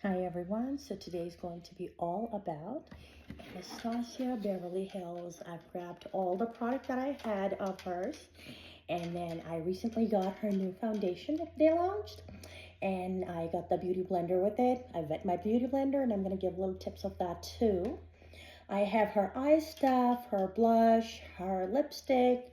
Hi everyone, so today is going to be all about Anastasia Beverly Hills. I've grabbed all the product that I had of hers, and then I recently got her new foundation that they launched, and I got the beauty blender with it. I wet my beauty blender, and I'm going to give little tips of that too. I have her eye stuff, her blush, her lipstick,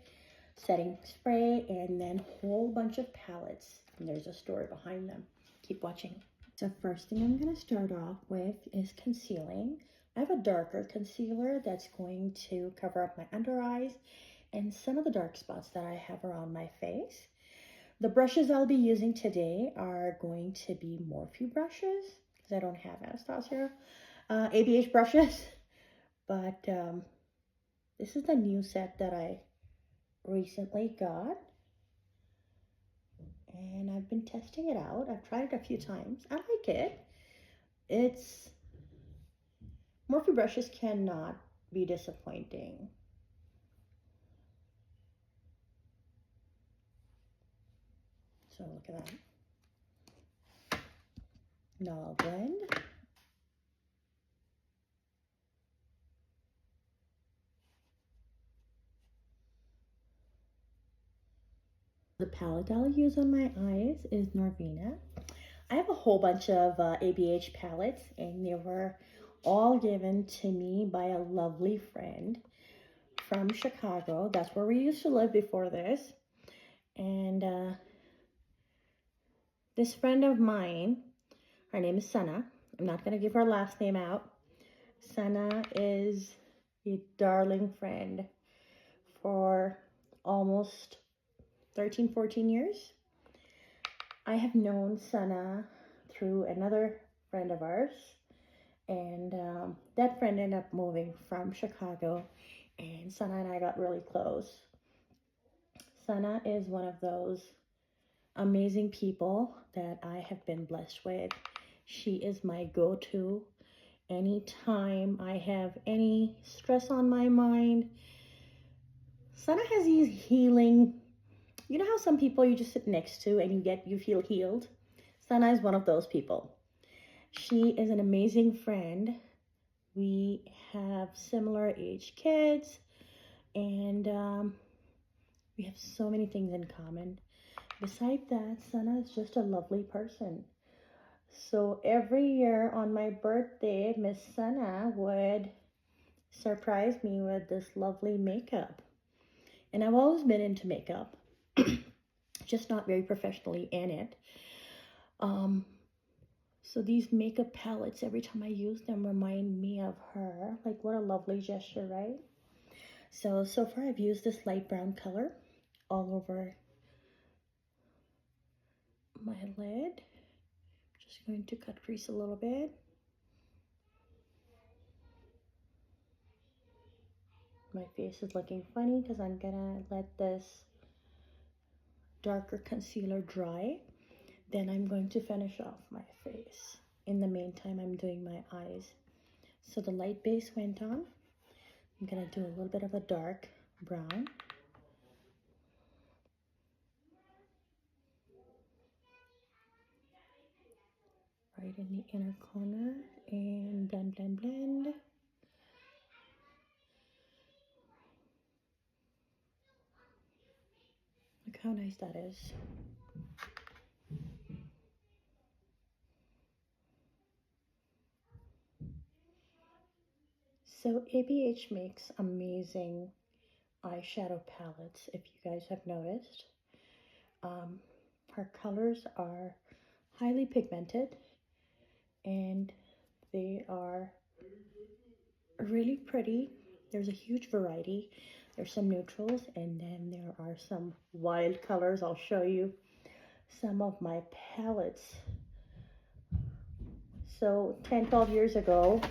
setting spray, and then a whole bunch of palettes, and there's a story behind them. Keep watching. The first thing I'm going to start off with is concealing. I have a darker concealer that's going to cover up my under eyes and some of the dark spots that I have around my face. The brushes I'll be using today are going to be Morphe brushes because I don't have Anastasia ABH brushes, but this is the new set that I recently got. And I've been testing it out. I've tried it a few times. I like it. Morphe brushes cannot be disappointing. So look at that. Now I'll blend. The palette I'll use on my eyes is Norvina. I have a whole bunch of ABH palettes, and they were all given to me by a lovely friend from Chicago. That's where we used to live before this. And this friend of mine, her name is Sana. I'm not going to give her last name out. Sana is a darling friend for almost 13, 14 years. I have known Sana through another friend of ours, and that friend ended up moving from Chicago, and Sana and I got really close. Sana is one of those amazing people that I have been blessed with. She is my go-to anytime I have any stress on my mind. Sana has these healing, you know how some people you just sit next to and you feel healed? Sana is one of those people. She is an amazing friend. We have similar age kids, and we have so many things in common. Besides that, Sana is just a lovely person. So every year on my birthday, Miss Sana would surprise me with this lovely makeup. And I've always been into makeup, just not very professionally in it. So these makeup palettes, every time I use them, remind me of her. Like, what a lovely gesture, right? So far I've used this light brown color all over my lid. Just going to cut crease a little bit. My face is looking funny because I'm gonna let this darker concealer dry. Then I'm going to finish off my face. In the meantime, I'm doing my eyes. So the light base went on. I'm gonna do a little bit of a dark brown. Right in the inner corner, and blend, blend, blend. Look how nice that is. So ABH makes amazing eyeshadow palettes, if you guys have noticed. Her colors are highly pigmented, and they are really pretty. There's a huge variety. There's some neutrals, and then there are some wild colors. I'll show you some of my palettes. So 10, 12 years ago,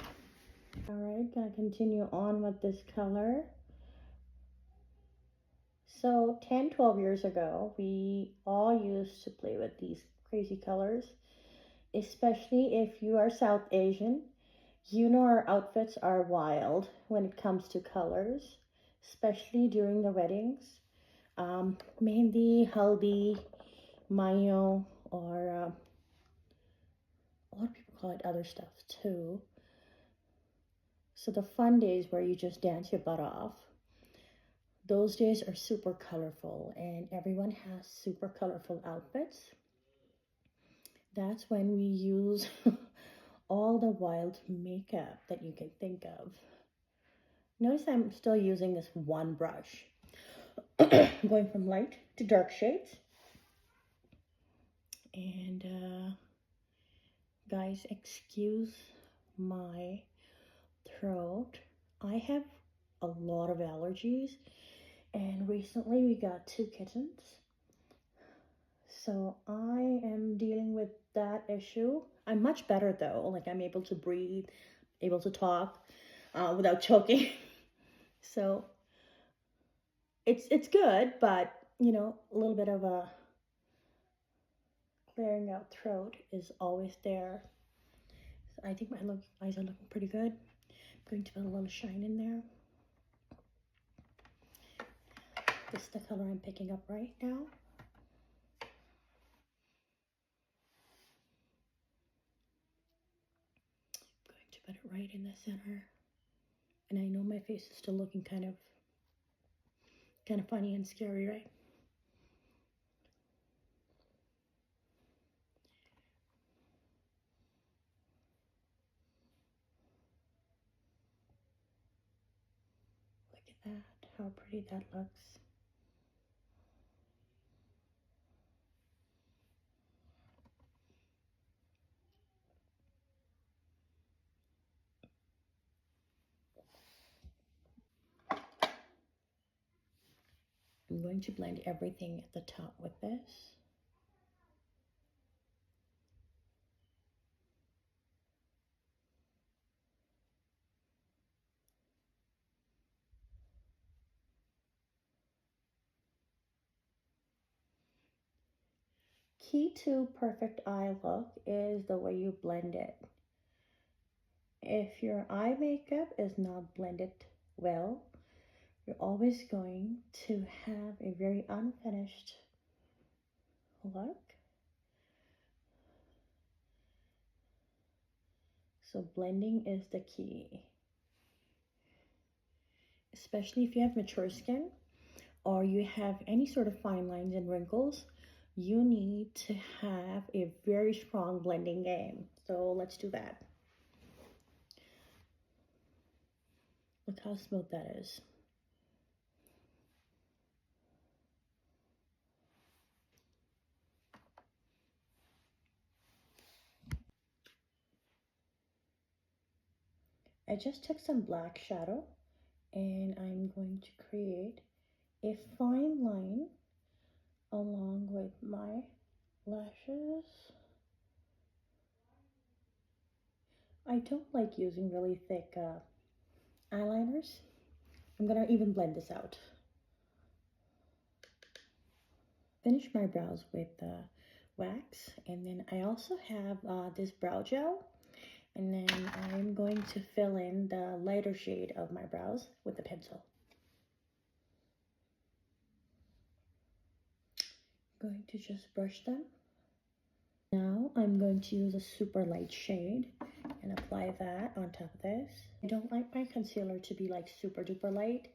all right, gonna continue on with this color. So 10, 12 years ago, we all used to play with these crazy colors, especially if you are South Asian. You know our outfits are wild when it comes to colors, especially during the weddings. Mehndi, haldi, mayo, or a lot of people call it other stuff too. So the fun days where you just dance your butt off, those days are super colorful, and everyone has super colorful outfits. That's when we use all the wild makeup that you can think of. Notice I'm still using this one brush, going from light to dark shades. And guys, excuse my throat. I have a lot of allergies, and recently we got 2 kittens. So I am dealing with that issue. I'm much better though. Like, I'm able to breathe, able to talk without choking. So it's good, but you know, a little bit of a clearing out throat is always there. So I think my eyes are looking pretty good. I'm going to put a little shine in there. This is the color I'm picking up right now. I'm going to put it right in the center. And I know my face is still looking kind of funny and scary, right? Look at that, how pretty that looks. I'm going to blend everything at the top with this. Key to perfect eye look is the way you blend it. If your eye makeup is not blended well, you're always going to have a very unfinished look. So blending is the key. Especially if you have mature skin or you have any sort of fine lines and wrinkles, you need to have a very strong blending game. So let's do that. Look how smooth that is. I just took some black shadow and I'm going to create a fine line along with my lashes. I don't like using really thick eyeliners. I'm gonna even blend this out. Finish my brows with wax, and then I also have this brow gel, and then I'm going to fill in the lighter shade of my brows with the pencil. I'm going to just brush them. Now I'm going to use a super light shade and apply that on top of this. I don't like my concealer to be like super duper light,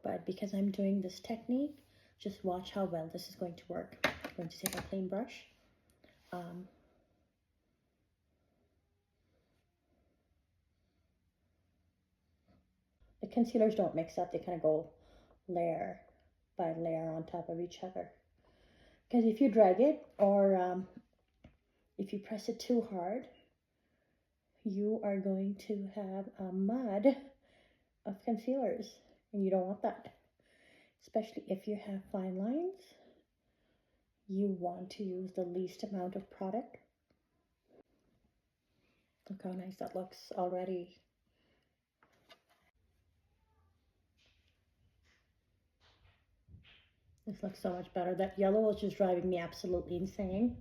but because I'm doing this technique, just watch how well this is going to work. I'm going to take a plain brush. The concealers don't mix up, they kind of go layer by layer on top of each other. Because if you drag it or if you press it too hard, you are going to have a mud of concealers, and you don't want that. Especially if you have fine lines, you want to use the least amount of product. Look how nice that looks already. This looks so much better. That yellow was just driving me absolutely insane.